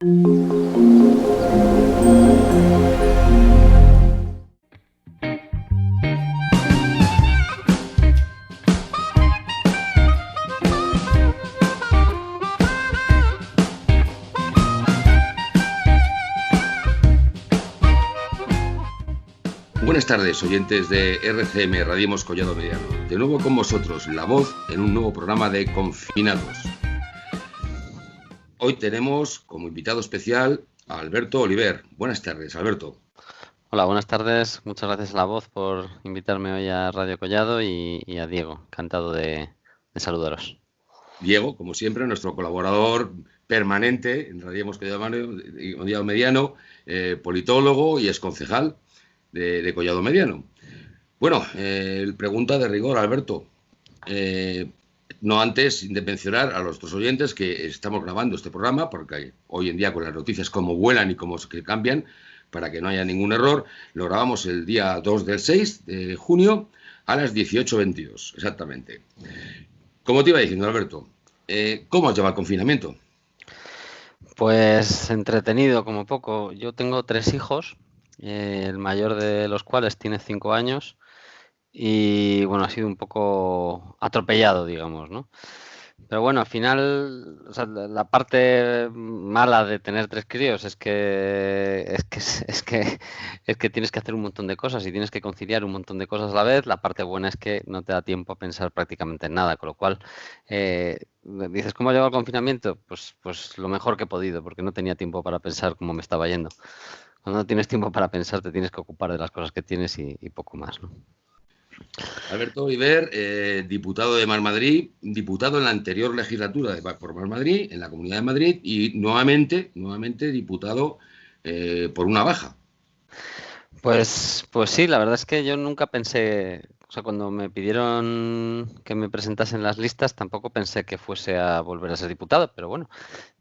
Buenas tardes, oyentes de RCM, Radiemos Collado Mediano. De nuevo con vosotros, La Voz, en un nuevo programa de Confinados. Hoy tenemos como invitado especial a Alberto Oliver. Buenas tardes, Alberto. Hola, buenas tardes. Muchas gracias a La Voz por invitarme hoy a Radio Collado y a Diego. Encantado de saludaros. Diego, como siempre, nuestro colaborador permanente en Radiemos Collado Mediano, politólogo y exconcejal de Collado Mediano. Bueno, pregunta de rigor, Alberto. No antes de mencionar a los otros oyentes que estamos grabando este programa, porque hoy en día con las noticias como vuelan y como que cambian, para que no haya ningún error, lo grabamos el día 2 del 6 de junio a las 18:22, exactamente. Como te iba diciendo, Alberto, ¿cómo has llevado el confinamiento? Pues entretenido como poco. Yo tengo 3 hijos, el mayor de los cuales tiene 5 años y bueno, ha sido un poco atropellado, digamos, ¿no? Pero bueno, al final, o sea, la parte mala de tener 3 críos es que tienes que hacer un montón de cosas y tienes que conciliar un montón de cosas a la vez. La parte buena es que no te da tiempo a pensar prácticamente en nada, con lo cual dices, ¿cómo ha llegado el confinamiento? Pues lo mejor que he podido, porque no tenía tiempo para pensar cómo me estaba yendo. Cuando no tienes tiempo para pensar, te tienes que ocupar de las cosas que tienes y poco más, ¿no? Alberto Oliver, diputado de Más Madrid, diputado en la anterior legislatura por Más Madrid, en la Comunidad de Madrid, y nuevamente diputado por una baja. Pues sí, la verdad es que yo nunca pensé, o sea, cuando me pidieron que me presentase en las listas, tampoco pensé que fuese a volver a ser diputado, pero bueno,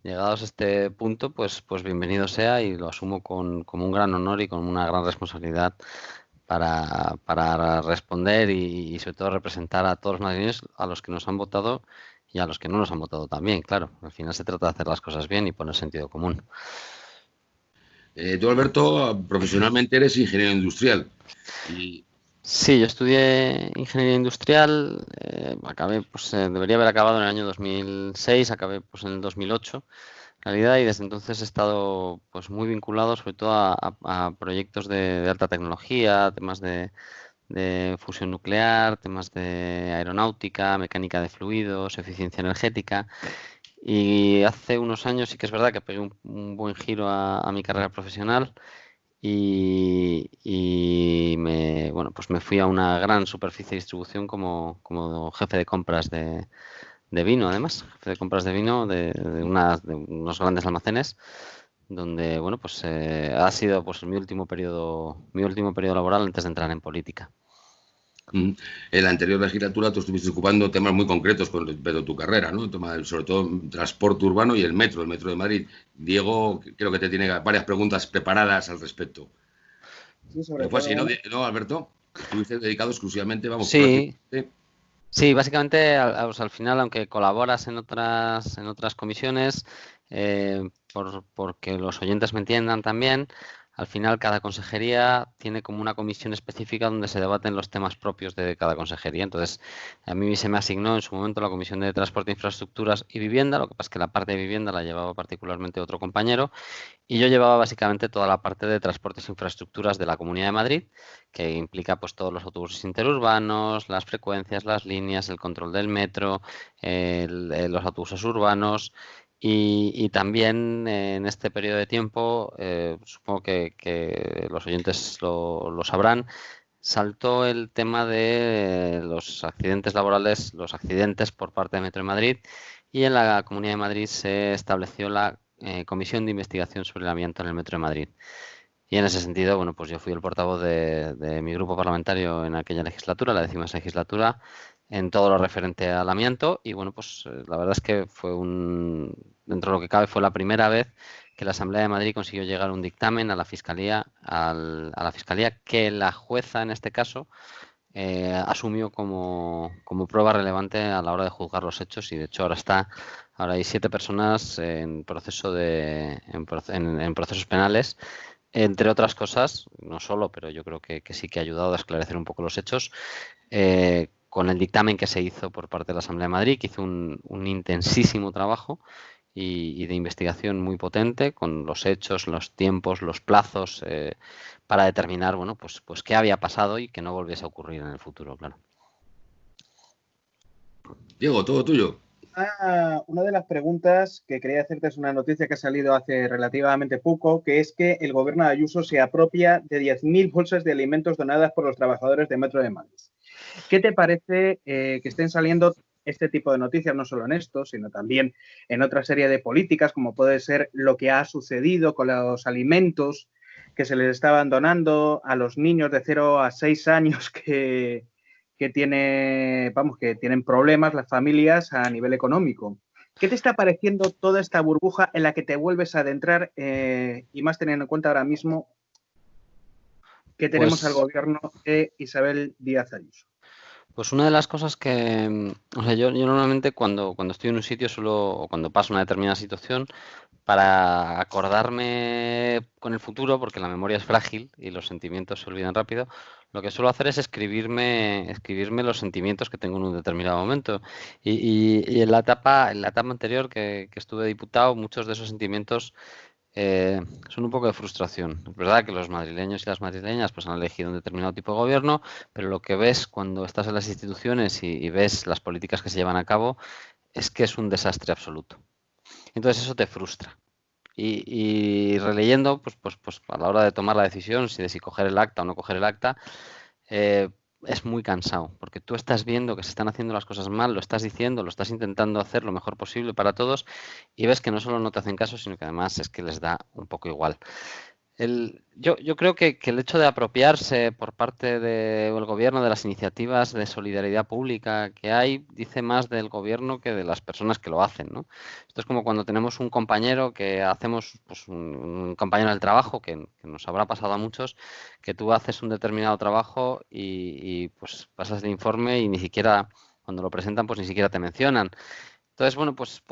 llegados a este punto, pues bienvenido sea y lo asumo como un gran honor y con una gran responsabilidad para responder y sobre todo representar a todos los madrileños, a los que nos han votado y a los que no nos han votado también, claro. Al final se trata de hacer las cosas bien y poner sentido común. Tú, Alberto, profesionalmente eres ingeniero industrial. Y... Sí, yo estudié ingeniería industrial, acabé, debería haber acabado en el año 2006, acabé pues en el 2008, en realidad, y desde entonces he estado pues muy vinculado sobre todo a proyectos de alta tecnología, temas de fusión nuclear, temas de aeronáutica, mecánica de fluidos, eficiencia energética. Y hace unos años sí que es verdad que pegué un buen giro a mi carrera profesional pues me fui a una gran superficie de distribución como jefe de compras de vino, además, jefe de compras de vino de unos grandes almacenes donde bueno pues ha sido pues mi último periodo laboral antes de entrar en política. En la anterior legislatura tú estuviste ocupando temas muy concretos con respecto a tu carrera, ¿no? Sobre todo transporte urbano y el metro de Madrid. Diego, creo que te tiene varias preguntas preparadas al respecto. Sí, sobre Pero fue así, todo. ¿no, Alberto? Estuviste dedicado exclusivamente, Sí, prácticamente. sí, básicamente al final, aunque colaboras en otras comisiones, porque los oyentes me entiendan también, al final cada consejería tiene como una comisión específica donde se debaten los temas propios de cada consejería. Entonces, a mí se me asignó en su momento la comisión de Transporte, Infraestructuras y Vivienda, lo que pasa es que la parte de vivienda la llevaba particularmente otro compañero y yo llevaba básicamente toda la parte de transportes e infraestructuras de la Comunidad de Madrid, que implica pues todos los autobuses interurbanos, las frecuencias, las líneas, el control del metro, los autobuses urbanos y también en este periodo de tiempo, supongo que los oyentes lo sabrán, saltó el tema de los accidentes laborales, los accidentes por parte de Metro de Madrid y en la Comunidad de Madrid se estableció la Comisión de Investigación sobre el Amianto en el Metro de Madrid. Y en ese sentido, bueno, pues yo fui el portavoz de mi grupo parlamentario en aquella legislatura, la 10ª legislatura, en todo lo referente al amianto. Y bueno, pues la verdad es que dentro de lo que cabe, fue la primera vez que la Asamblea de Madrid consiguió llegar a un dictamen a la Fiscalía, a la Fiscalía que la jueza en este caso asumió como prueba relevante a la hora de juzgar los hechos y de hecho ahora hay 7 personas en en procesos penales, entre otras cosas, no solo, pero yo creo que sí que ha ayudado a esclarecer un poco los hechos, con el dictamen que se hizo por parte de la Asamblea de Madrid, que hizo un intensísimo trabajo y de investigación muy potente, con los hechos, los tiempos, los plazos, para determinar, bueno, pues qué había pasado y que no volviese a ocurrir en el futuro, claro. Diego, todo tuyo. Una de las preguntas que quería hacerte es una noticia que ha salido hace relativamente poco, que es que el gobierno de Ayuso se apropia de 10.000 bolsas de alimentos donadas por los trabajadores de Metro de Madrid. ¿Qué te parece que estén saliendo este tipo de noticias, no solo en esto, sino también en otra serie de políticas, como puede ser lo que ha sucedido con los alimentos que se les estaban donando a los niños de 0 a 6 años que tienen problemas las familias a nivel económico? ¿Qué te está pareciendo toda esta burbuja en la que te vuelves a adentrar y más teniendo en cuenta ahora mismo que tenemos al gobierno de Isabel Díaz Ayuso? Pues una de las cosas que, o sea, yo normalmente cuando estoy en un sitio o cuando paso una determinada situación, para acordarme con el futuro, porque la memoria es frágil y los sentimientos se olvidan rápido, lo que suelo hacer es escribirme los sentimientos que tengo en un determinado momento. Y en la etapa anterior que estuve diputado, muchos de esos sentimientos son un poco de frustración. Es verdad que los madrileños y las madrileñas pues han elegido un determinado tipo de gobierno, pero lo que ves cuando estás en las instituciones y ves las políticas que se llevan a cabo es que es un desastre absoluto. Entonces eso te frustra. Y releyendo, pues a la hora de tomar la decisión de si coger el acta o no coger el acta, eh, es muy cansado, porque tú estás viendo que se están haciendo las cosas mal, lo estás diciendo, lo estás intentando hacer lo mejor posible para todos y ves que no solo no te hacen caso, sino que además es que les da un poco igual. Yo creo que el hecho de apropiarse por parte del gobierno de las iniciativas de solidaridad pública que hay dice más del gobierno que de las personas que lo hacen, ¿no? Esto es como cuando tenemos un compañero que hacemos, pues un compañero del trabajo, que nos habrá pasado a muchos, que tú haces un determinado trabajo pues pasas el informe y ni siquiera, cuando lo presentan, pues ni siquiera te mencionan. Entonces, bueno, pues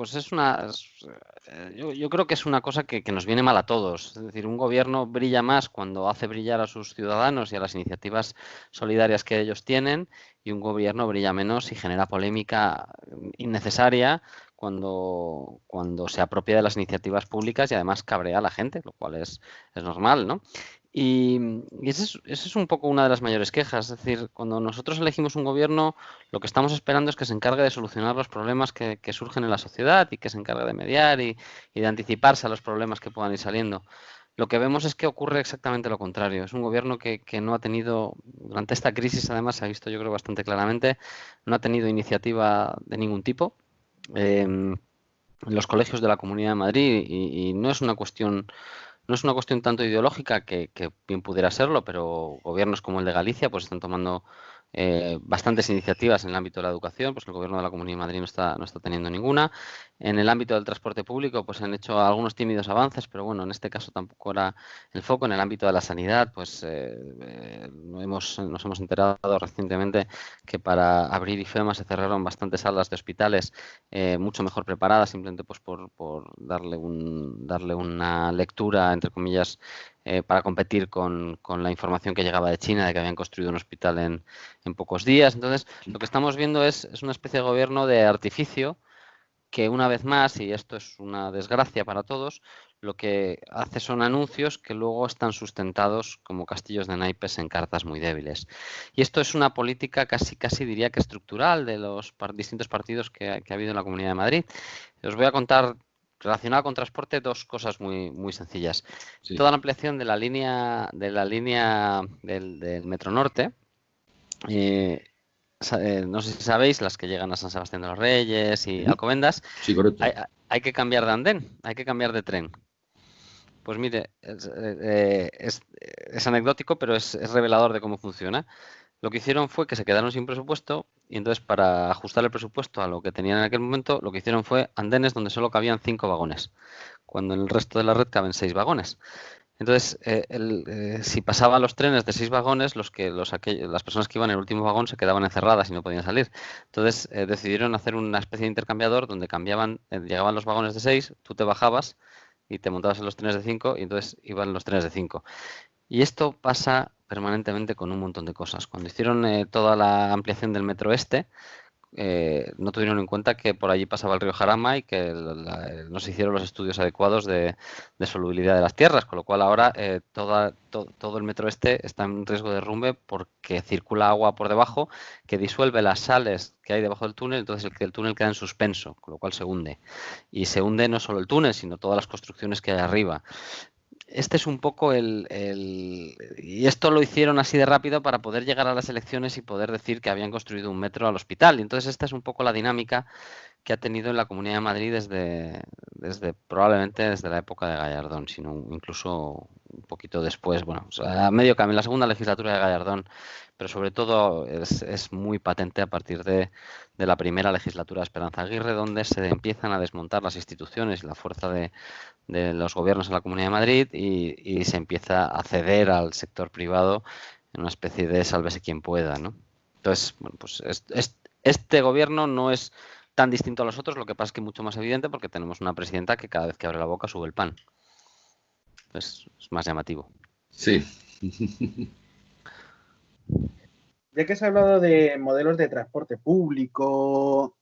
yo creo que es una cosa que nos viene mal a todos. Es decir, un gobierno brilla más cuando hace brillar a sus ciudadanos y a las iniciativas solidarias que ellos tienen, y un gobierno brilla menos y genera polémica innecesaria cuando se apropia de las iniciativas públicas y además cabrea a la gente, lo cual es normal, ¿no? Y esa es un poco una de las mayores quejas. Es decir, cuando nosotros elegimos un gobierno, lo que estamos esperando es que se encargue de solucionar los problemas que surgen en la sociedad y que se encargue de mediar y de anticiparse a los problemas que puedan ir saliendo. Lo que vemos es que ocurre exactamente lo contrario. Es un gobierno que no ha tenido, durante esta crisis además se ha visto yo creo bastante claramente, no ha tenido iniciativa de ningún tipo. En los colegios de la Comunidad de Madrid y no es una cuestión tanto ideológica que bien pudiera serlo, pero gobiernos como el de Galicia pues están tomando bastantes iniciativas en el ámbito de la educación, pues el gobierno de la Comunidad de Madrid no está teniendo ninguna. En el ámbito del transporte público pues han hecho algunos tímidos avances, pero bueno, en este caso tampoco era el foco. En el ámbito de la sanidad pues nos hemos enterado recientemente que para abrir IFEMA se cerraron bastantes salas de hospitales mucho mejor preparadas, simplemente pues por darle una lectura, entre comillas, para competir con la información que llegaba de China de que habían construido un hospital en pocos días. Entonces, lo que estamos viendo es una especie de gobierno de artificio que una vez más, y esto es una desgracia para todos, lo que hace son anuncios que luego están sustentados como castillos de naipes en cartas muy débiles. Y esto es una política casi diría que estructural de los distintos partidos que ha habido en la Comunidad de Madrid. Os voy a contar, relacionado con transporte, dos cosas muy sencillas. Sí. Toda la ampliación de la línea del Metro Norte, no sé si sabéis, las que llegan a San Sebastián de los Reyes y Alcobendas, Sí, correcto. hay que cambiar de andén, hay que cambiar de tren. Pues mire, es anecdótico, pero es revelador de cómo funciona. Lo que hicieron fue que se quedaron sin presupuesto y entonces para ajustar el presupuesto a lo que tenían en aquel momento, lo que hicieron fue andenes donde solo cabían 5 vagones, cuando en el resto de la red caben 6 vagones. Entonces, si pasaban los trenes de 6 vagones, las personas que iban en el último vagón se quedaban encerradas y no podían salir. Entonces, decidieron hacer una especie de intercambiador donde llegaban los vagones de 6, tú te bajabas y te montabas en los trenes de 5 y entonces iban los trenes de 5. Y esto pasa permanentemente con un montón de cosas. Cuando hicieron toda la ampliación del metro este, no tuvieron en cuenta que por allí pasaba el río Jarama y que no se hicieron los estudios adecuados de solubilidad de las tierras, con lo cual ahora todo el metro este está en riesgo de derrumbe porque circula agua por debajo que disuelve las sales que hay debajo del túnel, entonces el túnel queda en suspenso, con lo cual se hunde. Y se hunde no solo el túnel, sino todas las construcciones que hay arriba. Este es un poco y esto lo hicieron así de rápido para poder llegar a las elecciones y poder decir que habían construido un metro al hospital. Y entonces esta es un poco la dinámica que ha tenido en la Comunidad de Madrid probablemente desde la época de Gallardón, sino incluso un poquito después, bueno, o sea, a medio camino, la segunda legislatura de Gallardón, pero sobre todo es muy patente a partir de la primera legislatura de Esperanza Aguirre, donde se empiezan a desmontar las instituciones y la fuerza de los gobiernos en la Comunidad de Madrid y se empieza a ceder al sector privado en una especie de sálvese quien pueda, ¿no? Entonces, bueno, pues este gobierno no es tan distinto a los otros, lo que pasa es que es mucho más evidente porque tenemos una presidenta que cada vez que abre la boca sube el pan. Es más llamativo. Sí. Ya que se ha hablado de modelos de transporte público,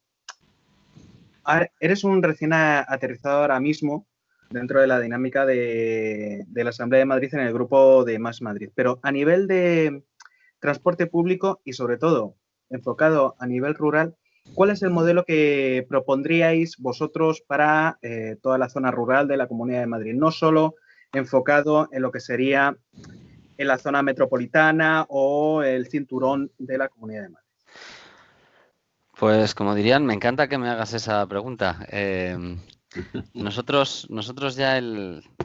eres un recién aterrizado ahora mismo dentro de la dinámica de la Asamblea de Madrid en el grupo de Más Madrid. Pero a nivel de transporte público y sobre todo enfocado a nivel rural, ¿cuál es el modelo que propondríais vosotros para toda la zona rural de la Comunidad de Madrid? No solo enfocado en lo que sería en la zona metropolitana o el cinturón de la Comunidad de Madrid. Pues como dirían, me encanta que me hagas esa pregunta. Nosotros ya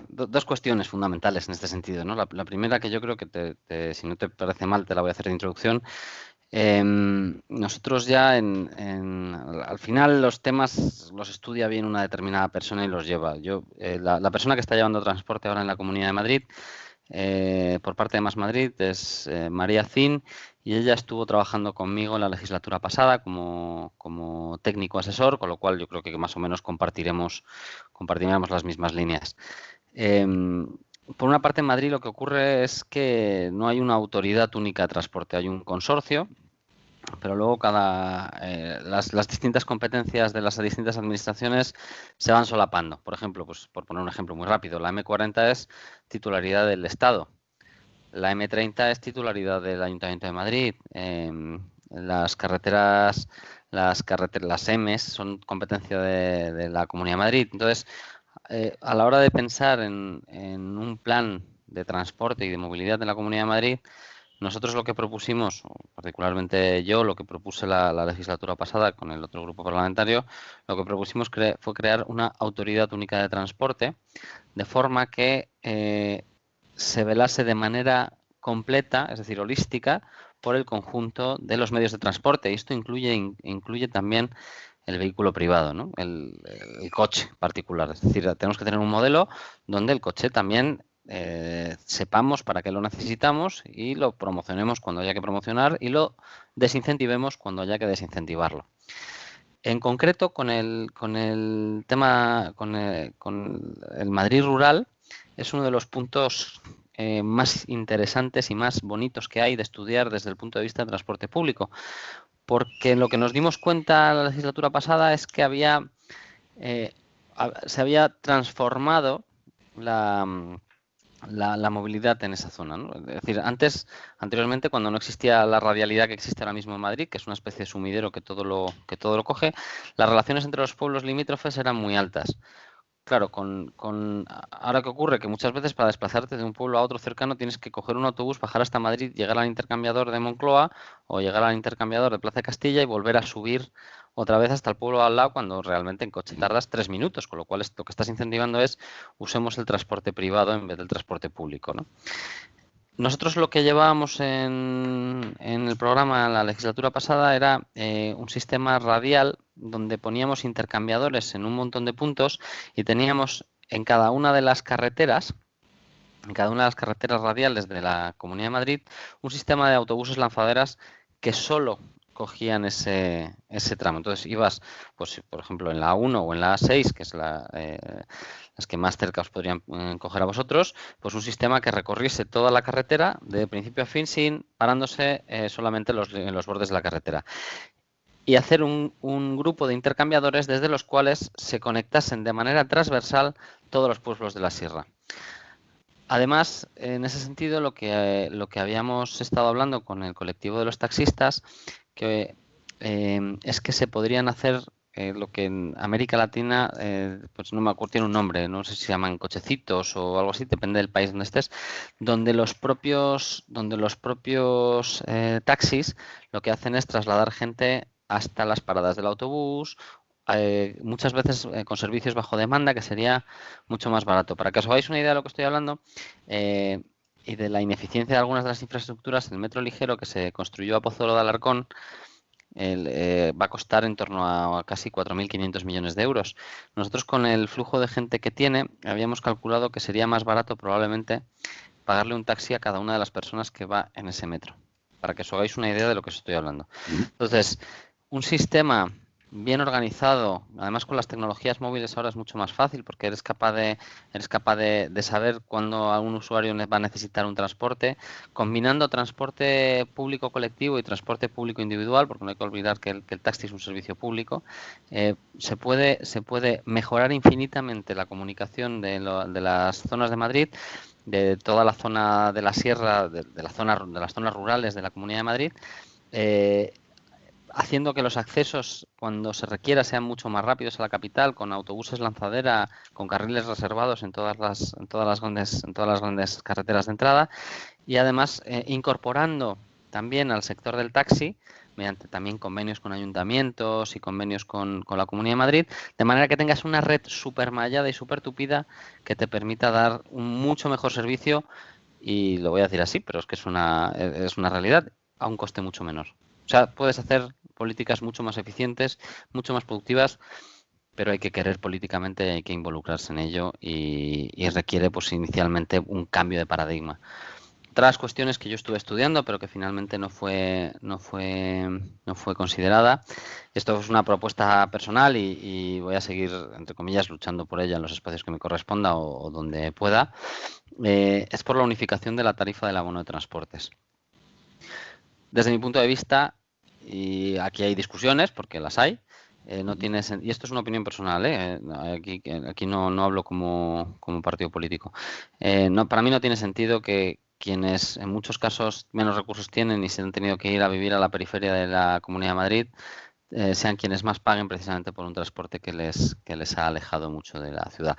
dos cuestiones fundamentales en este sentido, ¿no? La primera, que yo creo que si no te parece mal te la voy a hacer de introducción. Nosotros ya al final los temas los estudia bien una determinada persona y los lleva. La persona que está llevando transporte ahora en la Comunidad de Madrid, por parte de Más Madrid, es María Zin, y ella estuvo trabajando conmigo en la legislatura pasada como técnico asesor, con lo cual yo creo que más o menos compartiremos las mismas líneas. Por una parte, en Madrid lo que ocurre es que no hay una autoridad única de transporte, hay un consorcio, pero luego las distintas competencias de las distintas administraciones se van solapando. Por ejemplo, pues por poner un ejemplo muy rápido, la M40 es titularidad del Estado, la M30 es titularidad del Ayuntamiento de Madrid, las carreteras, las EMES son competencia de la Comunidad de Madrid. Entonces, a la hora de pensar en un plan de transporte y de movilidad de la Comunidad de Madrid, nosotros lo que propusimos, particularmente yo, lo que propuse la legislatura pasada con el otro grupo parlamentario, lo que propusimos fue crear una autoridad única de transporte, de forma que se velase de manera completa, es decir, holística, por el conjunto de los medios de transporte. Y esto incluye también el vehículo privado, ¿no? El coche particular. Es decir, tenemos que tener un modelo donde el coche también sepamos para qué lo necesitamos y lo promocionemos cuando haya que promocionar y lo desincentivemos cuando haya que desincentivarlo. En concreto, con el tema, con el Madrid rural, es uno de los puntos más interesantes y más bonitos que hay de estudiar desde el punto de vista del transporte público, porque lo que nos dimos cuenta la legislatura pasada es que se había transformado la movilidad en esa zona, ¿no? Es decir, anteriormente, cuando no existía la radialidad que existe ahora mismo en Madrid, que es una especie de sumidero que todo lo coge, las relaciones entre los pueblos limítrofes eran muy altas. Claro, ahora que ocurre que muchas veces para desplazarte de un pueblo a otro cercano tienes que coger un autobús, bajar hasta Madrid, llegar al intercambiador de Moncloa o llegar al intercambiador de Plaza de Castilla y volver a subir otra vez hasta el pueblo al lado, cuando realmente en coche tardas 3 minutos, con lo cual lo que estás incentivando es usemos el transporte privado en vez del transporte público, ¿no? Nosotros lo que llevábamos en el programa la legislatura pasada era un sistema radial donde poníamos intercambiadores en un montón de puntos y teníamos en cada una de las carreteras en cada una de las carreteras radiales de la Comunidad de Madrid un sistema de autobuses lanzaderas que solo cogían ese tramo. Entonces ibas, pues por ejemplo, en la A1 o en la A6, que es las que más cerca os podrían coger a vosotros, pues un sistema que recorriese toda la carretera de principio a fin sin parándose solamente en los bordes de la carretera. Y hacer un grupo de intercambiadores desde los cuales se conectasen de manera transversal todos los pueblos de la sierra. Además, en ese sentido, lo que habíamos estado hablando con el colectivo de los taxistas, que es que se podrían hacer lo que en América Latina, pues no me acuerdo, tiene un nombre, no sé si se llaman cochecitos o algo así, depende del país donde estés, donde los propios taxis lo que hacen es trasladar gente hasta las paradas del autobús, muchas veces con servicios bajo demanda, que sería mucho más barato. Para que os hagáis una idea de lo que estoy hablando y de la ineficiencia de algunas de las infraestructuras, el metro ligero que se construyó a Pozuelo de Alarcón va a costar en torno a casi 4.500 millones de euros. Nosotros, con el flujo de gente que tiene, habíamos calculado que sería más barato probablemente pagarle un taxi a cada una de las personas que va en ese metro, para que os hagáis una idea de lo que os estoy hablando. Entonces, un sistema bien organizado, además con las tecnologías móviles ahora es mucho más fácil porque eres capaz de saber cuándo algún usuario va a necesitar un transporte, combinando transporte público colectivo y transporte público individual, porque no hay que olvidar que el taxi es un servicio público. Se puede mejorar infinitamente la comunicación de las zonas de Madrid, de toda la zona de la sierra, de las zonas rurales de la Comunidad de Madrid, haciendo que los accesos, cuando se requiera, sean mucho más rápidos a la capital, con autobuses lanzadera, con carriles reservados en todas las grandes carreteras de entrada, y además incorporando también al sector del taxi, mediante también convenios con ayuntamientos y convenios con la Comunidad de Madrid, de manera que tengas una red súper mallada y súper tupida que te permita dar un mucho mejor servicio, y lo voy a decir así, pero es que es una realidad, a un coste mucho menor. O sea, puedes hacer políticas mucho más eficientes, mucho más productivas, pero hay que querer políticamente, hay que involucrarse en ello y requiere, pues, inicialmente un cambio de paradigma. Otras cuestiones que yo estuve estudiando, pero que finalmente no fue considerada. Esto es una propuesta personal y voy a seguir, entre comillas, luchando por ella en los espacios que me corresponda o donde pueda. Es por la unificación de la tarifa del abono de transportes. Desde mi punto de vista, y aquí hay discusiones, porque las hay, y esto es una opinión personal, aquí no hablo como partido político. Para mí no tiene sentido que quienes en muchos casos menos recursos tienen y se han tenido que ir a vivir a la periferia de la Comunidad de Madrid, sean quienes más paguen precisamente por un transporte que les ha alejado mucho de la ciudad.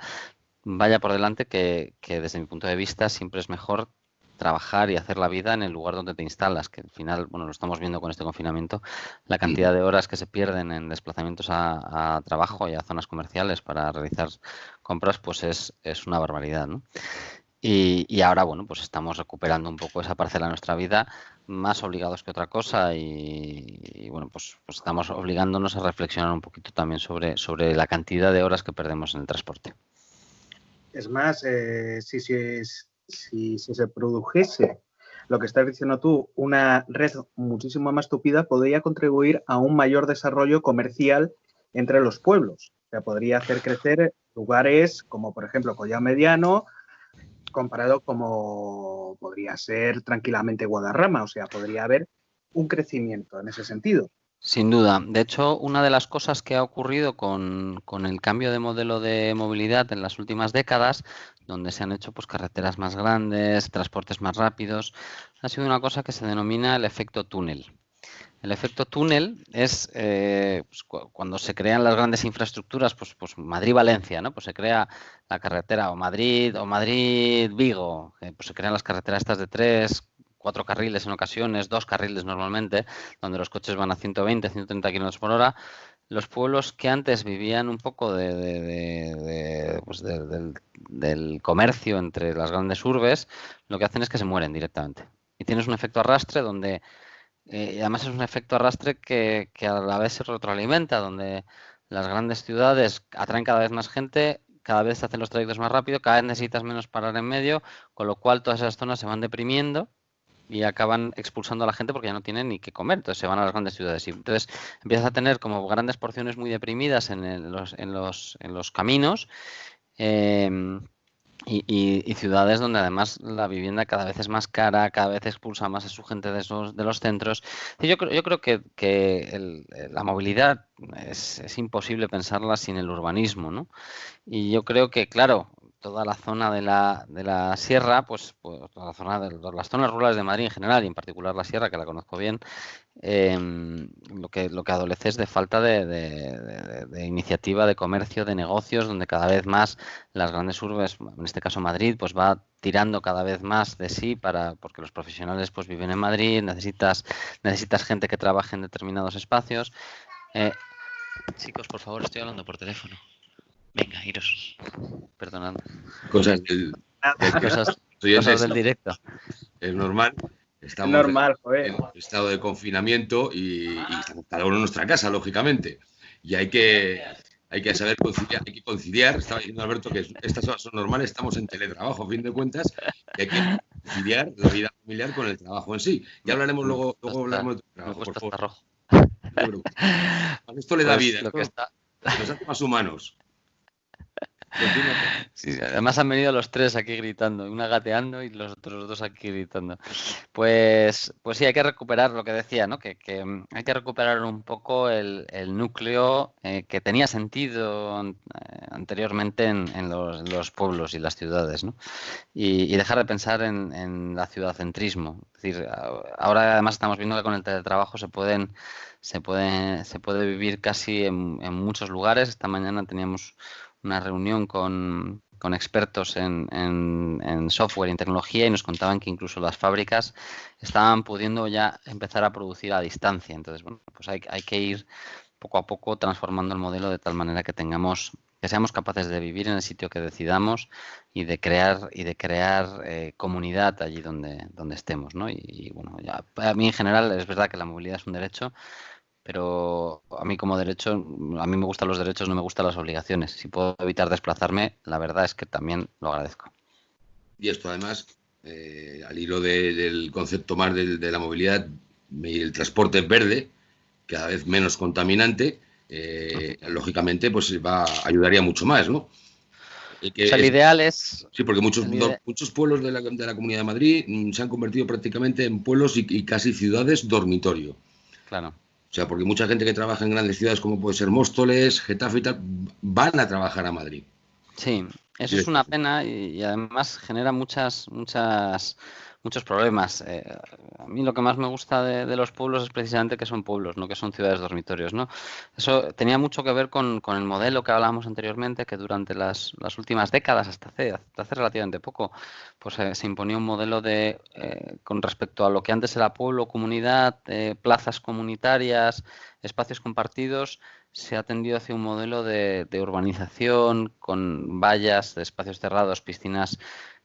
Vaya por delante que desde mi punto de vista siempre es mejor trabajar y hacer la vida en el lugar donde te instalas, que al final, bueno, lo estamos viendo con este confinamiento, la cantidad de horas que se pierden en desplazamientos a trabajo y a zonas comerciales para realizar compras, pues es una barbaridad, ¿no? Y ahora, bueno, pues estamos recuperando un poco esa parcela de nuestra vida, más obligados que otra cosa, y bueno, pues estamos obligándonos a reflexionar un poquito también sobre la cantidad de horas que perdemos en el transporte. Es más, si se produjese lo que estás diciendo tú, una red muchísimo más tupida, podría contribuir a un mayor desarrollo comercial entre los pueblos. O sea, podría hacer crecer lugares como, por ejemplo, Collado Mediano, comparado como podría ser tranquilamente Guadarrama. O sea, podría haber un crecimiento en ese sentido. Sin duda. De hecho, una de las cosas que ha ocurrido con el cambio de modelo de movilidad en las últimas décadas, donde se han hecho, pues, carreteras más grandes, transportes más rápidos, ha sido una cosa que se denomina el efecto túnel. El efecto túnel es pues, cuando se crean las grandes infraestructuras, pues Madrid-Valencia, ¿no? Pues se crea la carretera, o Madrid-Vigo, pues se crean las carreteras estas de 3-4 carriles en ocasiones, 2 carriles normalmente, donde los coches van a 120, 130 kilómetros por hora. Los pueblos que antes vivían un poco del comercio entre las grandes urbes, lo que hacen es que se mueren directamente. Y tienes un efecto arrastre donde y además es un efecto arrastre que a la vez se retroalimenta, donde las grandes ciudades atraen cada vez más gente cada vez se hacen los trayectos más rápido, cada vez necesitas menos parar en medio, con lo cual todas esas zonas se van deprimiendo y acaban expulsando a la gente porque ya no tienen ni qué comer, entonces se van a las grandes ciudades y entonces empiezas a tener como grandes porciones muy deprimidas en los caminos. Y ciudades donde además la vivienda cada vez es más cara, cada vez expulsa más a su gente de los centros. Yo creo que la movilidad es imposible pensarla sin el urbanismo, ¿no? Y yo creo que, claro, toda la zona de la sierra, pues toda la zona de las zonas rurales de Madrid en general y en particular la sierra, que la conozco bien, lo que adolece es de falta de iniciativa, de comercio, de negocios, donde cada vez más las grandes urbes, en este caso Madrid, pues va tirando cada vez más de sí porque los profesionales pues viven en Madrid, necesitas gente que trabaje en determinados espacios. Chicos, por favor, estoy hablando por teléfono. Venga, iros. Perdonad. Cosas del directo. Es normal. Estamos normal, en estado de confinamiento y estamos cada uno en nuestra casa, lógicamente. Y hay que saber conciliar. Estaba diciendo Alberto que estas horas son normales, estamos en teletrabajo, a fin de cuentas, y hay que conciliar la vida familiar con el trabajo en sí. Ya hablaremos luego hablaremos de tu trabajo, por favor. Rojo. Esto le da vida, lo que está... nos hace más humanos. Sí, además han venido los tres aquí gritando, una gateando y los otros dos aquí gritando. Pues sí, hay que recuperar lo que decía, ¿no? Que hay que recuperar un poco el núcleo que tenía sentido anteriormente en los pueblos y las ciudades, ¿no? Y dejar de pensar en la ciudadcentrismo. Es decir, ahora además estamos viendo que con el teletrabajo se puede vivir casi en muchos lugares. Esta mañana teníamos una reunión con expertos en software y en tecnología y nos contaban que incluso las fábricas estaban pudiendo ya empezar a producir a distancia. Entonces, bueno, pues hay que ir poco a poco transformando el modelo de tal manera que seamos capaces de vivir en el sitio que decidamos y de crear comunidad allí donde estemos, ¿no? Y bueno, ya a mí en general es verdad que la movilidad es un derecho, pero a mí como derecho, a mí me gustan los derechos, no me gustan las obligaciones. Si puedo evitar desplazarme, la verdad es que también lo agradezco. Y esto además, al hilo del concepto más de la movilidad y el transporte verde, cada vez menos contaminante, lógicamente pues ayudaría mucho más, ¿no? El ideal es... Sí, porque muchos pueblos de la Comunidad de Madrid se han convertido prácticamente en pueblos y casi ciudades dormitorio. Claro. O sea, porque mucha gente que trabaja en grandes ciudades como puede ser Móstoles, Getafe y tal, van a trabajar a Madrid. Sí, eso es una pena y además genera muchos problemas. A mí lo que más me gusta de los pueblos es precisamente que son pueblos, no que son ciudades dormitorios, ¿no? Eso tenía mucho que ver con el modelo que hablábamos anteriormente, que durante las últimas décadas, hasta hace relativamente poco, pues se imponía un modelo con respecto a lo que antes era pueblo, comunidad, plazas comunitarias, espacios compartidos. Se ha tendido hacia un modelo de urbanización con vallas, de espacios cerrados, piscinas,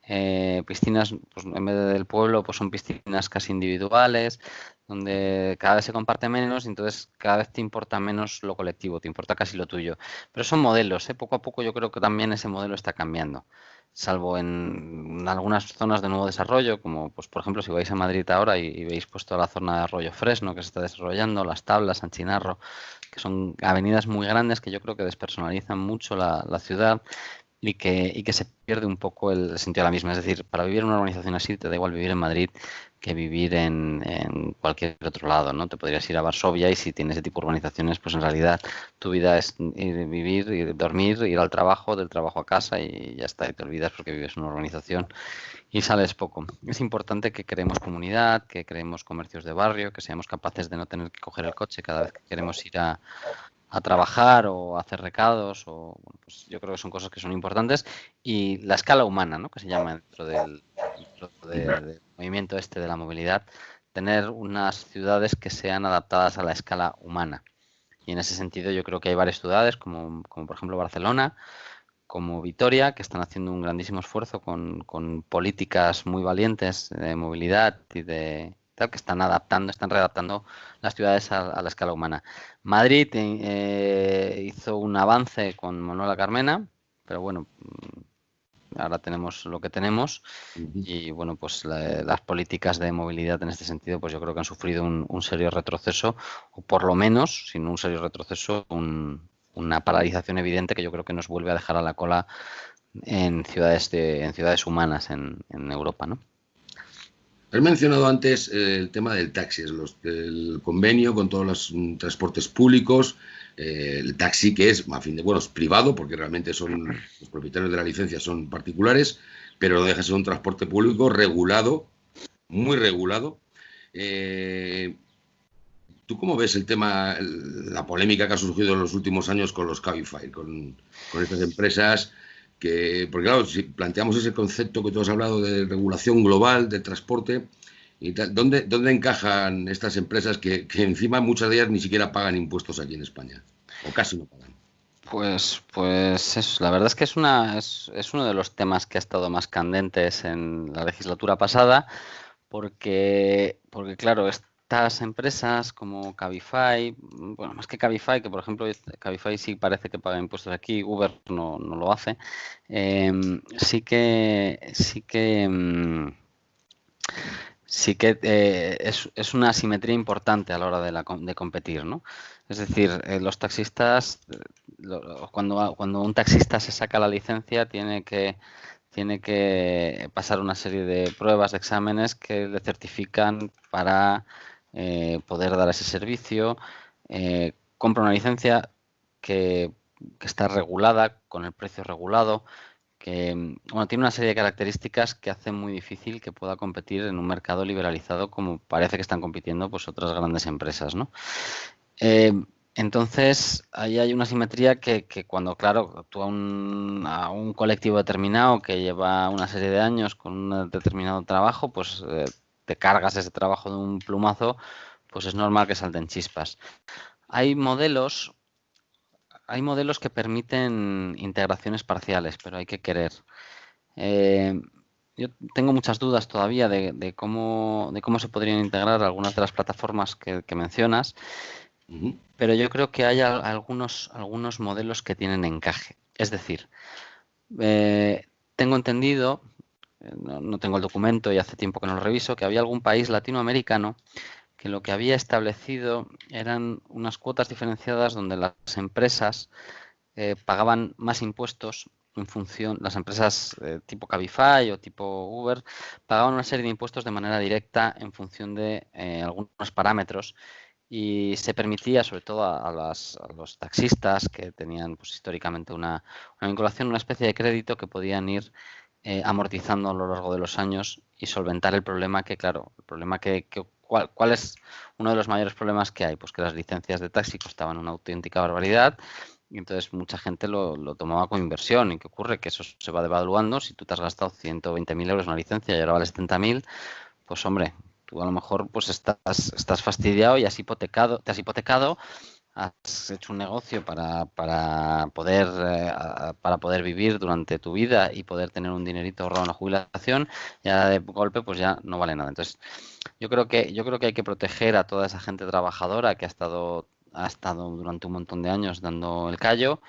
pues en vez del pueblo, pues son piscinas casi individuales, donde cada vez se comparte menos y entonces cada vez te importa menos lo colectivo, te importa casi lo tuyo. Pero son modelos, poco a poco yo creo que también ese modelo está cambiando, salvo en algunas zonas de nuevo desarrollo, como pues por ejemplo si vais a Madrid ahora y veis pues toda la zona de Arroyo Fresno que se está desarrollando, Las Tablas, San Chinarro, que son avenidas muy grandes que yo creo que despersonalizan mucho la ciudad y que se pierde un poco el sentido de la misma. Es decir, para vivir en una urbanización así te da igual vivir en Madrid que vivir en cualquier otro lado, ¿no? Te podrías ir a Varsovia y si tienes ese tipo de urbanizaciones, pues en realidad tu vida es vivir, ir, dormir, ir al trabajo, del trabajo a casa y ya está, y te olvidas porque vives en una urbanización y sales poco. Es importante que creemos comunidad, que creemos comercios de barrio, que seamos capaces de no tener que coger el coche cada vez que queremos ir a trabajar o a hacer recados, o bueno, pues yo creo que son cosas que son importantes, y la escala humana, ¿no? Que se llama dentro del movimiento de la movilidad, tener unas ciudades que sean adaptadas a la escala humana. Y en ese sentido yo creo que hay varias ciudades, como por ejemplo Barcelona, como Vitoria, que están haciendo un grandísimo esfuerzo con políticas muy valientes de movilidad y que están readaptando las ciudades a la escala humana. Madrid hizo un avance con Manuela Carmena, pero bueno, ahora tenemos lo que tenemos y bueno, pues las políticas de movilidad en este sentido, pues yo creo que han sufrido un serio retroceso, o por lo menos, si no un serio retroceso, una paralización evidente que yo creo que nos vuelve a dejar a la cola en ciudades humanas en Europa, ¿no? Has mencionado antes el tema del taxi, el convenio con todos los transportes públicos, el taxi que es, a fin de bueno, es privado, porque realmente son los propietarios de la licencia son particulares, pero no deja de ser un transporte público regulado, muy regulado. ¿Tú cómo ves el tema, la polémica que ha surgido en los últimos años con los Cabify, con estas empresas? Porque claro, si planteamos ese concepto que tú has hablado de regulación global del transporte, y tal, ¿dónde encajan estas empresas que encima muchas de ellas ni siquiera pagan impuestos aquí en España? O casi no pagan. Pues la verdad es que es uno de los temas que ha estado más candentes en la legislatura pasada, porque claro, estas empresas como Cabify, bueno, más que Cabify, que por ejemplo Cabify sí parece que paga impuestos aquí, Uber no lo hace, sí que es una asimetría importante a la hora de competir, ¿no? Es decir, los taxistas, cuando un taxista se saca la licencia, tiene que pasar una serie de pruebas, de exámenes que le certifican para poder dar ese servicio. Compra una licencia que está regulada, con el precio regulado, que bueno, tiene una serie de características que hacen muy difícil que pueda competir en un mercado liberalizado como parece que están compitiendo pues otras grandes empresas, ¿no? Entonces, ahí hay una simetría que cuando, claro, tú a un colectivo determinado que lleva una serie de años con un determinado trabajo, pues te cargas ese trabajo de un plumazo, pues es normal que salten chispas. Hay modelos que permiten integraciones parciales, pero hay que querer. Yo tengo muchas dudas todavía de cómo se podrían integrar algunas de las plataformas que mencionas, pero yo creo que hay algunos modelos que tienen encaje. Es decir, tengo entendido, no tengo el documento y hace tiempo que no lo reviso, que había algún país latinoamericano que lo que había establecido eran unas cuotas diferenciadas donde las empresas pagaban más impuestos en función, las empresas tipo Cabify o tipo Uber pagaban una serie de impuestos de manera directa en función de algunos parámetros y se permitía, sobre todo a los taxistas que tenían pues, históricamente una vinculación, una especie de crédito que podían ir amortizando a lo largo de los años y solventar el problema que, claro, ¿cuál es uno de los mayores problemas que hay? Pues que las licencias de taxi costaban una auténtica barbaridad y entonces mucha gente lo tomaba como inversión. ¿Y qué ocurre? Que eso se va devaluando. Si tú te has gastado 120.000 euros en una licencia y ahora vale 70.000, pues hombre, tú a lo mejor pues estás fastidiado y te has hipotecado, has hecho un negocio para poder vivir durante tu vida y poder tener un dinerito ahorrado en la jubilación, ya de golpe pues ya no vale nada. Entonces, yo creo que hay que proteger a toda esa gente trabajadora que ha estado durante un montón de años dando el callo,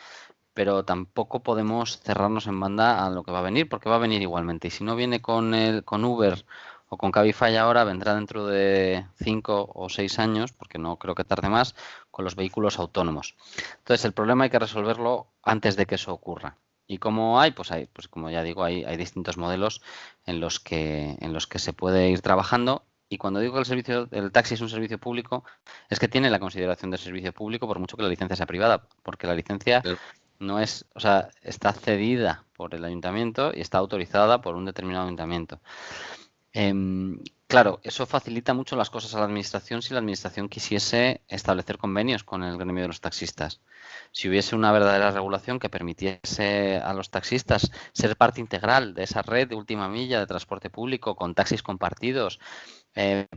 pero tampoco podemos cerrarnos en banda a lo que va a venir, porque va a venir igualmente. Y si no viene con Uber o con Cabify ahora, vendrá dentro de 5 o 6 años, porque no creo que tarde más, con los vehículos autónomos. Entonces, el problema hay que resolverlo antes de que eso ocurra. ¿Y cómo hay? Pues como ya digo, hay distintos modelos en los que se puede ir trabajando. Y cuando digo que el taxi es un servicio público, es que tiene la consideración de servicio público por mucho que la licencia sea privada, porque la licencia no es, o sea, está cedida por el ayuntamiento y está autorizada por un determinado ayuntamiento. Claro, eso facilita mucho las cosas a la administración si la administración quisiese establecer convenios con el gremio de los taxistas. Si hubiese una verdadera regulación que permitiese a los taxistas ser parte integral de esa red de última milla de transporte público con taxis compartidos,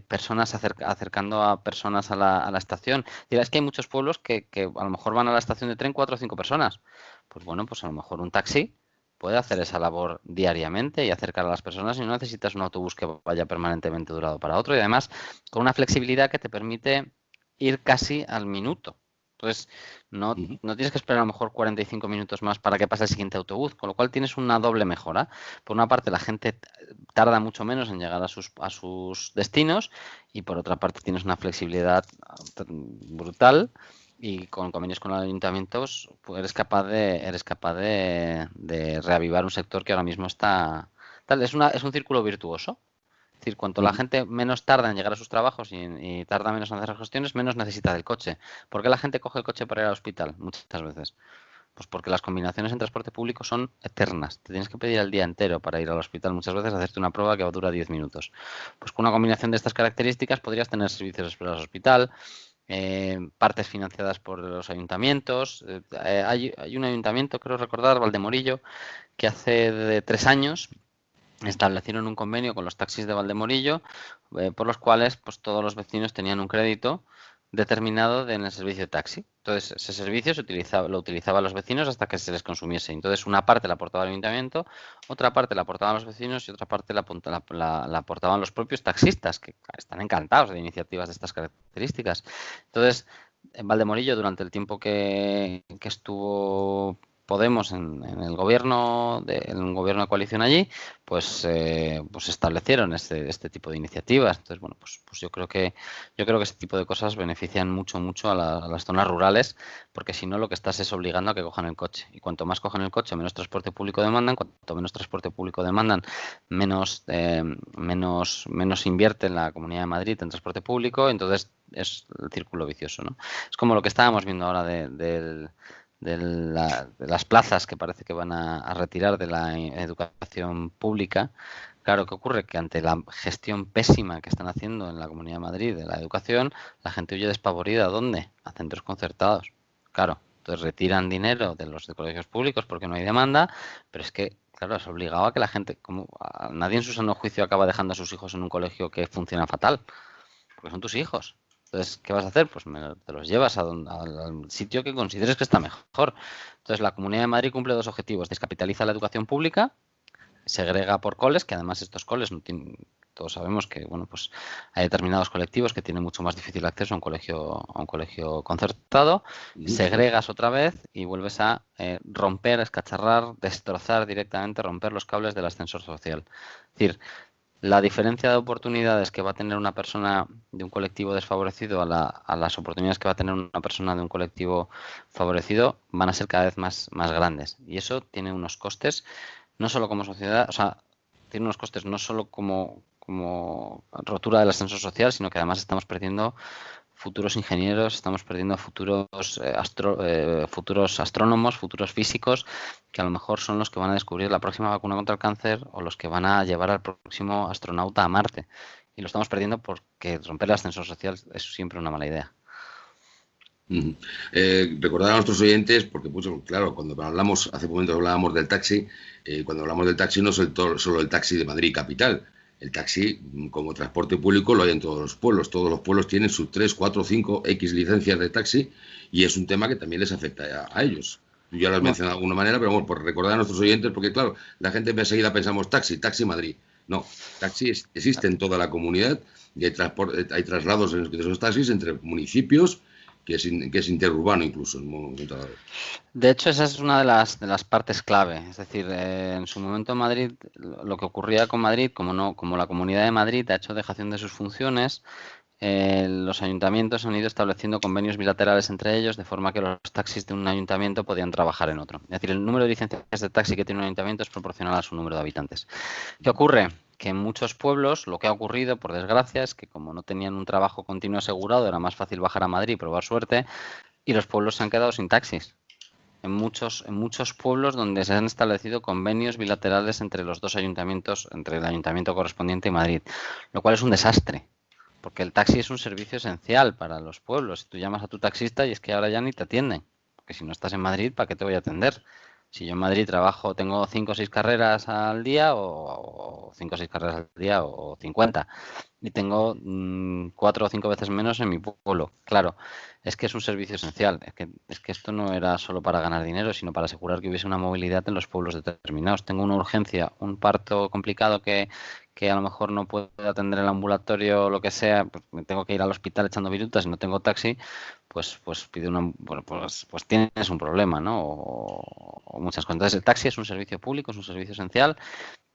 personas acercando a personas a la estación. Es que hay muchos pueblos que a lo mejor van a la estación de tren 4 o 5 personas. Pues bueno, pues a lo mejor un taxi puede hacer esa labor diariamente y acercar a las personas y no necesitas un autobús que vaya permanentemente de un lado para otro y además con una flexibilidad que te permite ir casi al minuto. Entonces, no, Ujú. no tienes que esperar a lo mejor 45 minutos más para que pase el siguiente autobús, con lo cual tienes una doble mejora. Por una parte, la gente tarda mucho menos en llegar a sus destinos y por otra parte tienes una flexibilidad brutal y con convenios con los ayuntamientos pues eres capaz de reavivar un sector que ahora mismo está... Tal, es un círculo virtuoso. Es decir, cuanto la Ujú. gente menos tarda en llegar a sus trabajos y tarda menos en hacer las gestiones, menos necesita del coche. ¿Por qué la gente coge el coche para ir al hospital? Muchas veces. Pues porque las combinaciones en transporte público son eternas. Te tienes que pedir el día entero para ir al hospital muchas veces, hacerte una prueba que dura 10 minutos. Pues con una combinación de estas características podrías tener servicios expresos al hospital, partes financiadas por los ayuntamientos. Hay un ayuntamiento, creo recordar, Valdemorillo, que hace de 3 años establecieron un convenio con los taxis de Valdemorillo, por los cuales pues todos los vecinos tenían un crédito determinado en el servicio de taxi. Entonces, ese servicio lo utilizaban los vecinos hasta que se les consumiese. Entonces, una parte la aportaba el ayuntamiento, otra parte la aportaban los vecinos y otra parte la aportaban los propios taxistas, que están encantados de iniciativas de estas características. Entonces, en Valdemorillo, durante el tiempo que estuvo Podemos en el gobierno en un gobierno de coalición allí, pues establecieron este tipo de iniciativas. Entonces, bueno, pues yo creo que este tipo de cosas benefician mucho a las zonas rurales, porque si no lo que estás es obligando a que cojan el coche. Y cuanto más cojan el coche, menos transporte público demandan. Cuanto menos transporte público demandan, menos invierte en la Comunidad de Madrid en transporte público. Entonces es el círculo vicioso, ¿no? Es como lo que estábamos viendo ahora de las plazas que parece que van a retirar de la educación pública. Claro, ¿qué ocurre? Que ante la gestión pésima que están haciendo en la Comunidad de Madrid de la educación, la gente huye despavorida. ¿A dónde? A centros concertados. Claro, entonces retiran dinero de los de colegios públicos porque no hay demanda, pero es que, claro, es obligado a que la gente, nadie en su sano juicio acaba dejando a sus hijos en un colegio que funciona fatal, porque son tus hijos. Entonces, ¿qué vas a hacer? Pues te los llevas al sitio que consideres que está mejor. Entonces, la Comunidad de Madrid cumple dos objetivos. Descapitaliza la educación pública, segrega por coles, que además estos coles no tienen, todos sabemos que bueno, pues hay determinados colectivos que tienen mucho más difícil acceso a un colegio concertado, segregas otra vez y vuelves a romper, escacharrar, destrozar directamente, romper los cables del ascensor social. Es decir, la diferencia de oportunidades que va a tener una persona de un colectivo desfavorecido a las oportunidades que va a tener una persona de un colectivo favorecido van a ser cada vez más grandes. Y eso tiene unos costes, no solo como sociedad, o sea, tiene unos costes no solo como rotura del ascensor social, sino que además estamos perdiendo futuros ingenieros, estamos perdiendo futuros astrónomos, futuros físicos, que a lo mejor son los que van a descubrir la próxima vacuna contra el cáncer o los que van a llevar al próximo astronauta a Marte. Y lo estamos perdiendo porque romper el ascensor social es siempre una mala idea. Recordar a nuestros oyentes, porque pues, claro, cuando hablamos, hace un momento hablábamos del taxi, cuando hablamos del taxi no es solo el taxi de Madrid capital. El taxi como transporte público lo hay en todos los pueblos tienen sus 3, 4, 5 X licencias de taxi y es un tema que también les afecta a ellos. Tú ya lo has mencionado de alguna manera, pero vamos, por recordar a nuestros oyentes, porque claro, la gente enseguida pensamos taxi Madrid. No, taxi existe en toda la comunidad y hay traslados en esos taxis entre municipios que es interurbano incluso en un momento dado. De hecho, esa es una de las partes clave. Es decir, en su momento en Madrid, lo que ocurría con Madrid, como la Comunidad de Madrid ha hecho dejación de sus funciones, los ayuntamientos han ido estableciendo convenios bilaterales entre ellos, de forma que los taxis de un ayuntamiento podían trabajar en otro. Es decir, el número de licencias de taxi que tiene un ayuntamiento es proporcional a su número de habitantes. ¿Qué ocurre? Que en muchos pueblos lo que ha ocurrido, por desgracia, es que como no tenían un trabajo continuo asegurado, era más fácil bajar a Madrid y probar suerte, y los pueblos se han quedado sin taxis. En muchos pueblos donde se han establecido convenios bilaterales entre los dos ayuntamientos, entre el ayuntamiento correspondiente y Madrid, lo cual es un desastre, porque el taxi es un servicio esencial para los pueblos. Tú llamas a tu taxista y es que ahora ya ni te atienden, porque si no estás en Madrid, ¿para qué te voy a atender? Si yo en Madrid tengo 5 o 6 carreras al día, o 5 o 6 carreras al día, o 50, y tengo 4 o 5 veces menos en mi pueblo. Claro, es que es un servicio esencial. Es que esto no era solo para ganar dinero, sino para asegurar que hubiese una movilidad en los pueblos determinados. Tengo una urgencia, un parto complicado que a lo mejor no puedo atender el ambulatorio o lo que sea, pues me tengo que ir al hospital echando virutas y no tengo taxi, pues pide bueno, pues tienes un problema, ¿no? O muchas cosas. Entonces, el taxi es un servicio público, es un servicio esencial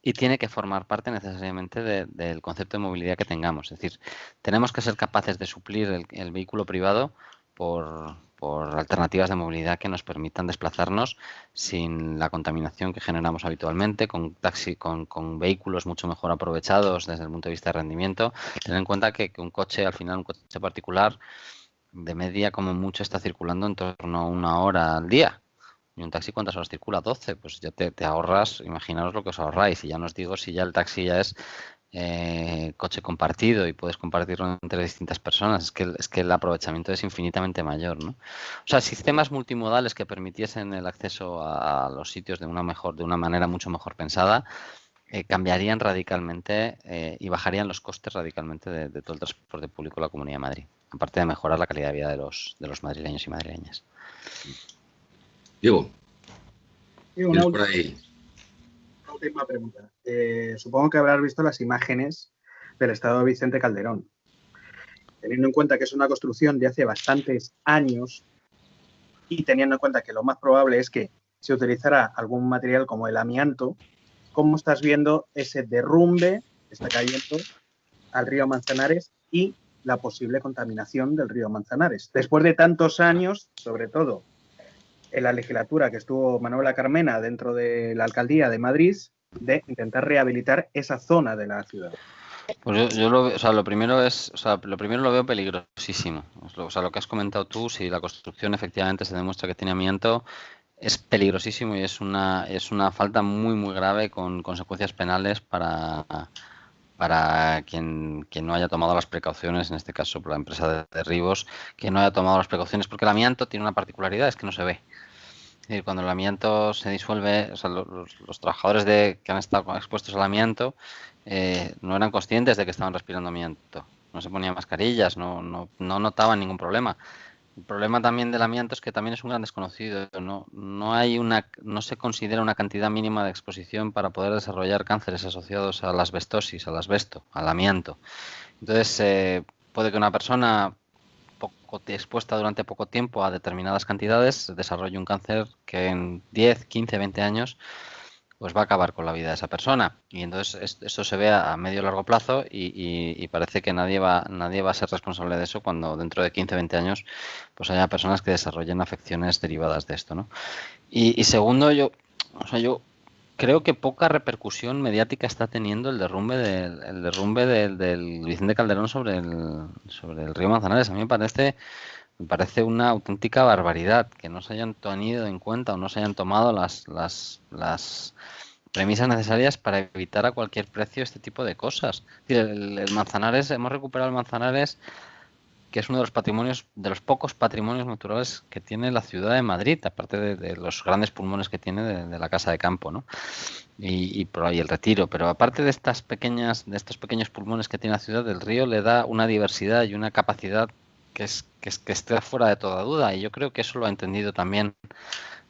y tiene que formar parte necesariamente del concepto de movilidad que tengamos. Es decir, tenemos que ser capaces de suplir el vehículo privado por alternativas de movilidad que nos permitan desplazarnos sin la contaminación que generamos habitualmente, con vehículos mucho mejor aprovechados desde el punto de vista de rendimiento. Tener en cuenta que un coche, al final, un coche particular, de media como mucho está circulando en torno a 1 hora al día. Y un taxi, ¿cuántas horas circula? 12. Pues ya te ahorras, imaginaos lo que os ahorráis. Y ya no os digo si ya el taxi ya es coche compartido y puedes compartirlo entre distintas personas. Es que el aprovechamiento es infinitamente mayor, ¿no? O sea, sistemas multimodales que permitiesen el acceso a los sitios de una manera mucho mejor pensada, cambiarían radicalmente y bajarían los costes radicalmente de todo el transporte público en la Comunidad de Madrid, aparte de mejorar la calidad de vida de los madrileños y madrileñas. Diego, una última pregunta. Supongo que habrás visto las imágenes del estado de Vicente Calderón. Teniendo en cuenta que es una construcción de hace bastantes años y teniendo en cuenta que lo más probable es que se utilizará algún material como el amianto, ¿cómo estás viendo ese derrumbe que está cayendo al río Manzanares y la posible contaminación del río Manzanares? Después de tantos años, sobre todo en la legislatura que estuvo Manuela Carmena dentro de la alcaldía de Madrid, de intentar rehabilitar esa zona de la ciudad. Pues yo lo primero lo veo peligrosísimo. O sea, lo que has comentado tú, si la construcción efectivamente se demuestra que tiene amianto, es peligrosísimo y es una falta muy, muy grave con consecuencias penales para quien no haya tomado las precauciones, en este caso por la empresa de derribos, que no haya tomado las precauciones, porque el amianto tiene una particularidad, es que no se ve. Es decir, cuando el amianto se disuelve, o sea, los trabajadores que han estado expuestos al amianto no eran conscientes de que estaban respirando amianto. No se ponían mascarillas, no notaban ningún problema. El problema también del amianto es que también es un gran desconocido. No se considera una cantidad mínima de exposición para poder desarrollar cánceres asociados a la asbestosis, al asbesto, al amianto. Entonces, puede que una persona poco expuesta durante poco tiempo a determinadas cantidades desarrolle un cáncer que en 10, 15, 20 años pues va a acabar con la vida de esa persona. Y entonces eso se ve a medio y largo plazo y parece que nadie va a ser responsable de eso cuando dentro de 15, 20 años pues haya personas que desarrollen afecciones derivadas de esto, ¿no? Y segundo, yo creo que poca repercusión mediática está teniendo el derrumbe del Vicente Calderón sobre el río Manzanares. A mí me parece una auténtica barbaridad que no se hayan tenido en cuenta o no se hayan tomado las premisas necesarias para evitar a cualquier precio este tipo de cosas. Es decir, el Manzanares, hemos recuperado el Manzanares, que es uno de los pocos patrimonios naturales que tiene la ciudad de Madrid, aparte de los grandes pulmones que tiene de la Casa de Campo, ¿no? Y por ahí el Retiro. Pero aparte de estos pequeños pulmones que tiene la ciudad, el río le da una diversidad y una capacidad que esté fuera de toda duda. Y yo creo que eso lo ha entendido también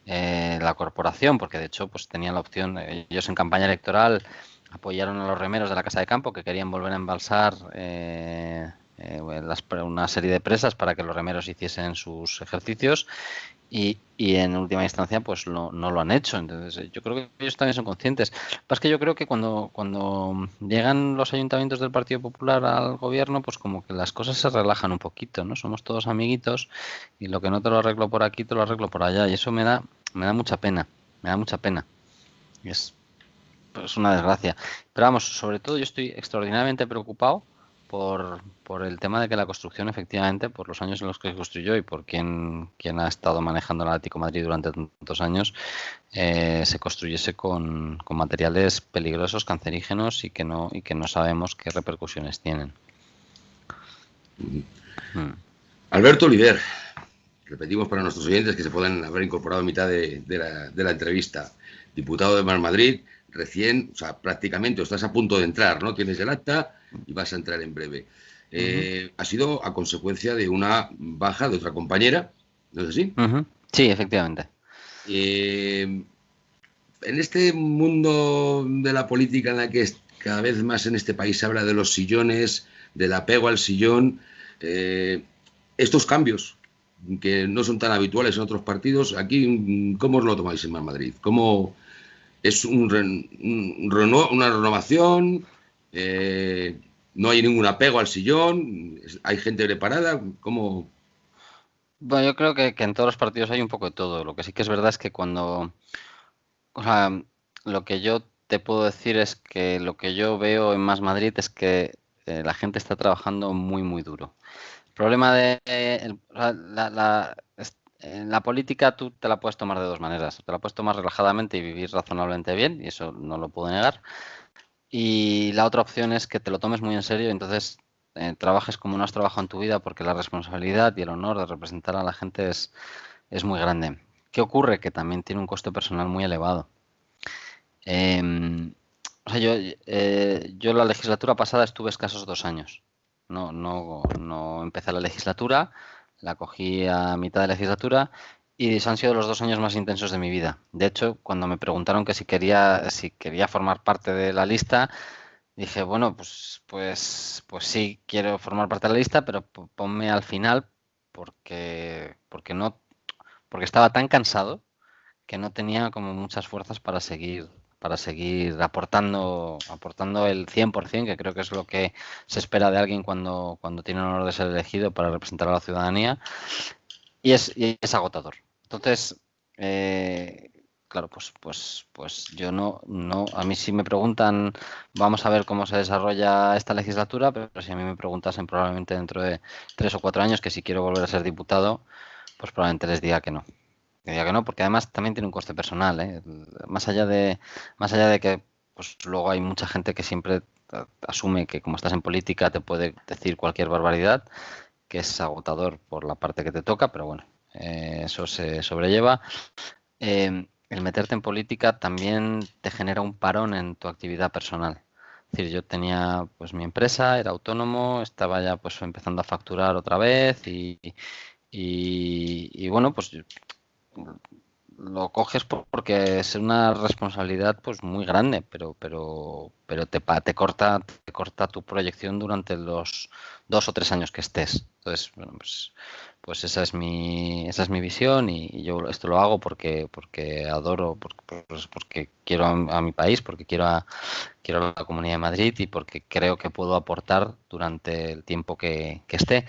la corporación, porque de hecho pues tenían la opción, ellos en campaña electoral apoyaron a los remeros de la Casa de Campo que querían volver a embalsar una serie de presas para que los remeros hiciesen sus ejercicios y en última instancia pues no lo han hecho. Entonces yo creo que ellos también son conscientes. Lo que pasa es que yo creo que cuando llegan los ayuntamientos del Partido Popular al gobierno, pues como que las cosas se relajan un poquito, ¿no? Somos todos amiguitos y lo que no te lo arreglo por aquí te lo arreglo por allá, y eso me da mucha pena, es una desgracia. Pero vamos, sobre todo yo estoy extraordinariamente preocupado por el tema de que la construcción, efectivamente, por los años en los que se construyó y por quien ha estado manejando el Atlético de Madrid durante tantos años, se construyese con materiales peligrosos, cancerígenos y que no sabemos qué repercusiones tienen. Alberto Oliver, repetimos para nuestros oyentes que se pueden haber incorporado a mitad de la entrevista, diputado de Madrid, recién, o sea, prácticamente, o estás a punto de entrar, ¿no? Tienes el acta y vas a entrar en breve. Ha sido a consecuencia de una baja de otra compañera, ¿no es así? Sí, efectivamente. En este mundo de la política en la que cada vez más en este país se habla de los sillones, del apego al sillón, estos cambios que no son tan habituales en otros partidos. Aquí, ¿cómo os lo tomáis en Más Madrid? ¿Cómo es una renovación? ¿No hay ningún apego al sillón? ¿Hay gente preparada? ¿Cómo? Bueno, yo creo que en todos los partidos hay un poco de todo. Lo que sí que es verdad es que o sea, lo que yo te puedo decir es que lo que yo veo en Más Madrid es que la gente está trabajando muy, muy duro. El problema o sea, en la política tú te la puedes tomar de dos maneras. Te la puedes tomar relajadamente y vivir razonablemente bien, y eso no lo puedo negar. Y la otra opción es que te lo tomes muy en serio y entonces trabajes como no has trabajado en tu vida, porque la responsabilidad y el honor de representar a la gente es muy grande. ¿Qué ocurre? Que también tiene un coste personal muy elevado. Em, o sea, yo la legislatura pasada estuve escasos 2 años. No empecé la legislatura, la cogí a mitad de legislatura y han sido los 2 años más intensos de mi vida. De hecho, cuando me preguntaron que si quería formar parte de la lista, dije, bueno, pues sí, quiero formar parte de la lista, pero ponme al final porque estaba tan cansado que no tenía como muchas fuerzas para seguir aportando el 100%, que creo que es lo que se espera de alguien cuando tiene el honor de ser elegido para representar a la ciudadanía, y es agotador. Entonces, claro, pues yo a mí si me preguntan, vamos a ver cómo se desarrolla esta legislatura, pero si a mí me preguntasen probablemente dentro de 3 o 4 años que si quiero volver a ser diputado, pues probablemente les diga que no. Que diga que no, porque además también tiene un coste personal, ¿eh? Más allá de que pues luego hay mucha gente que siempre asume que como estás en política te puede decir cualquier barbaridad, que es agotador por la parte que te toca, pero bueno, eso se sobrelleva. El meterte en política también te genera un parón en tu actividad personal. Es decir, yo tenía pues mi empresa, era autónomo, estaba ya pues empezando a facturar otra vez y bueno, pues lo coges porque es una responsabilidad pues muy grande, pero te corta tu proyección durante los 2 o 3 años que estés. Entonces, bueno, pues esa es mi visión, y yo esto lo hago porque adoro, porque quiero a mi país, porque quiero a la Comunidad de Madrid y porque creo que puedo aportar durante el tiempo que esté.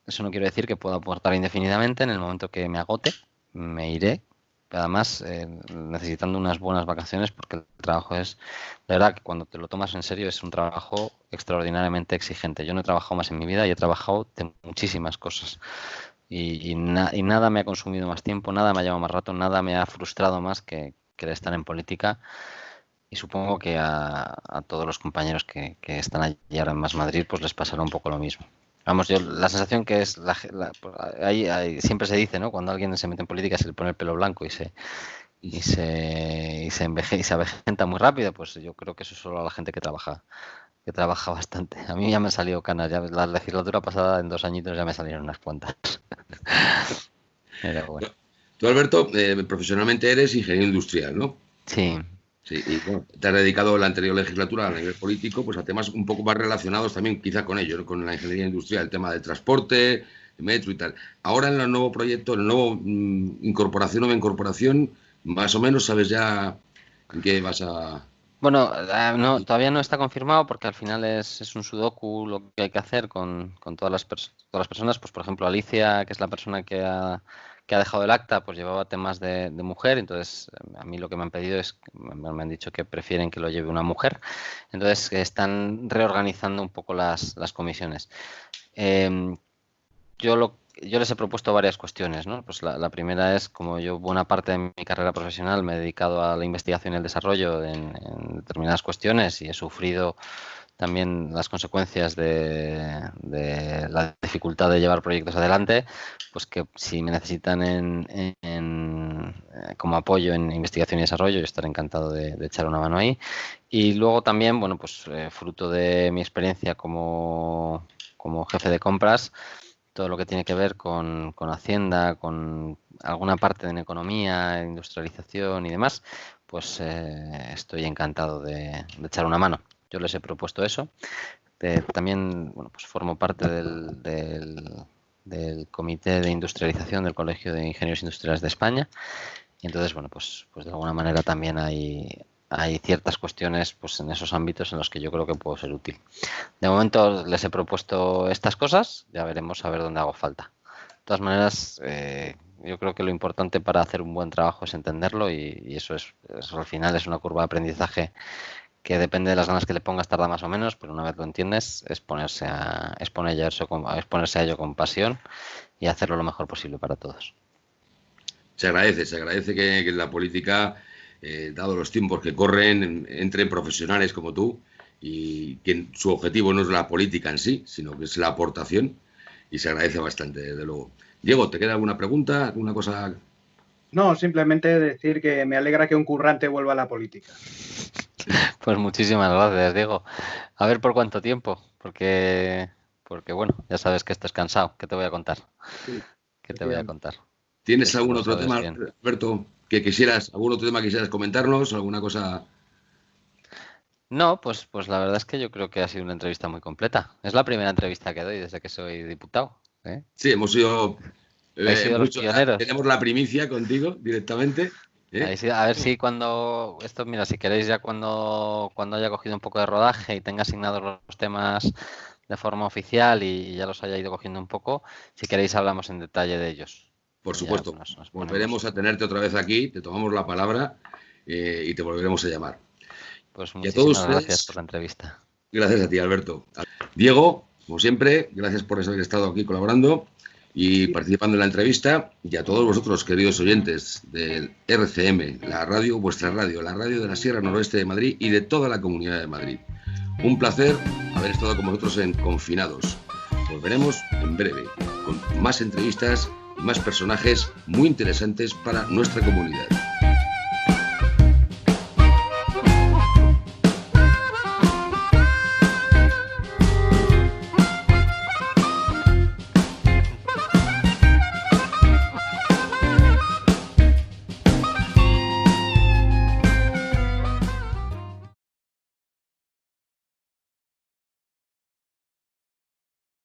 Eso no quiere decir que pueda aportar indefinidamente. En el momento que me agote, me iré. Además, necesitando unas buenas vacaciones, porque el trabajo de verdad que cuando te lo tomas en serio, es un trabajo extraordinariamente exigente. Yo no he trabajado más en mi vida y he trabajado de muchísimas cosas. Y nada me ha consumido más tiempo, nada me ha llevado más rato, nada me ha frustrado más que el estar en política. Y supongo que a todos los compañeros que están allí ahora en Más Madrid, pues les pasará un poco lo mismo. Vamos, yo la sensación que es, siempre se dice, ¿no? Cuando alguien se mete en política se le pone el pelo blanco y se avejenta muy rápido, pues yo creo que eso es solo a la gente que trabaja bastante. A mí ya me han salido canas, ya la legislatura pasada en 2 añitos ya me salieron unas cuantas. Pero bueno, Tú, Alberto, profesionalmente eres ingeniero industrial, ¿no? sí. Sí, y bueno, te has dedicado la anterior legislatura a nivel político, pues a temas un poco más relacionados también quizá con ello, ¿no? Con la ingeniería industrial, el tema del transporte, el metro y tal. Ahora en el nuevo proyecto, en el nuevo incorporación, nueva incorporación, más o menos sabes ya en qué vas a... Bueno, no, todavía no está confirmado porque al final es un sudoku lo que hay que hacer con todas las personas. Pues, por ejemplo, Alicia, que es la persona que ha dejado el acta, pues llevaba temas de mujer. Entonces, a mí lo que me han pedido me han dicho que prefieren que lo lleve una mujer. Entonces, están reorganizando un poco las comisiones. Em, yo les he propuesto varias cuestiones, ¿no? Pues la primera es, como yo buena parte de mi carrera profesional me he dedicado a la investigación y el desarrollo en determinadas cuestiones y he sufrido también las consecuencias de la dificultad de llevar proyectos adelante, pues que si me necesitan como apoyo en investigación y desarrollo, yo estaré encantado de echar una mano ahí. Y luego también, bueno, pues fruto de mi experiencia como jefe de compras, todo lo que tiene que ver con Hacienda, con alguna parte en economía, industrialización y demás, pues estoy encantado de echar una mano. Yo les he propuesto eso. También, bueno, pues formo parte del Comité de Industrialización del Colegio de Ingenieros Industriales de España. Y entonces, bueno, pues de alguna manera también hay ciertas cuestiones pues en esos ámbitos en los que yo creo que puedo ser útil. De momento les he propuesto estas cosas, ya veremos a ver dónde hago falta. De todas maneras, yo creo que lo importante para hacer un buen trabajo es entenderlo y eso al final es una curva de aprendizaje que depende de las ganas que le pongas, tarda más o menos, pero una vez lo entiendes es ponerse a ello con pasión y hacerlo lo mejor posible para todos. Se agradece que en la política, dado los tiempos que corren, entren profesionales como tú y que su objetivo no es la política en sí, sino que es la aportación, y se agradece bastante, desde luego. Diego, ¿te queda alguna pregunta? ¿Alguna cosa? No, simplemente decir que me alegra que un currante vuelva a la política. Pues muchísimas gracias, Diego. A ver por cuánto tiempo, porque bueno, ya sabes que estás cansado. ¿Qué te voy a contar? ¿Qué te voy a contar? ¿Tienes algún otro tema, Alberto, algún otro tema que quisieras comentarnos? ¿Alguna cosa? No, pues la verdad es que yo creo que ha sido una entrevista muy completa. Es la primera entrevista que doy desde que soy diputado. Sí, hemos sido los pioneros. Tenemos la primicia contigo directamente. A ver si si queréis ya cuando haya cogido un poco de rodaje y tenga asignados los temas de forma oficial y ya los haya ido cogiendo un poco, si queréis hablamos en detalle de ellos. Por supuesto, volveremos a tenerte otra vez aquí, te tomamos la palabra y te volveremos a llamar. Pues muchísimas gracias por la entrevista. Gracias a ti, Alberto. Diego, como siempre, gracias por haber estado aquí colaborando y participando en la entrevista, y a todos vosotros, queridos oyentes del RCM, la radio, vuestra radio, la radio de la Sierra Noroeste de Madrid y de toda la Comunidad de Madrid. Un placer haber estado con vosotros en Confinados. Volveremos en breve con más entrevistas y más personajes muy interesantes para nuestra comunidad.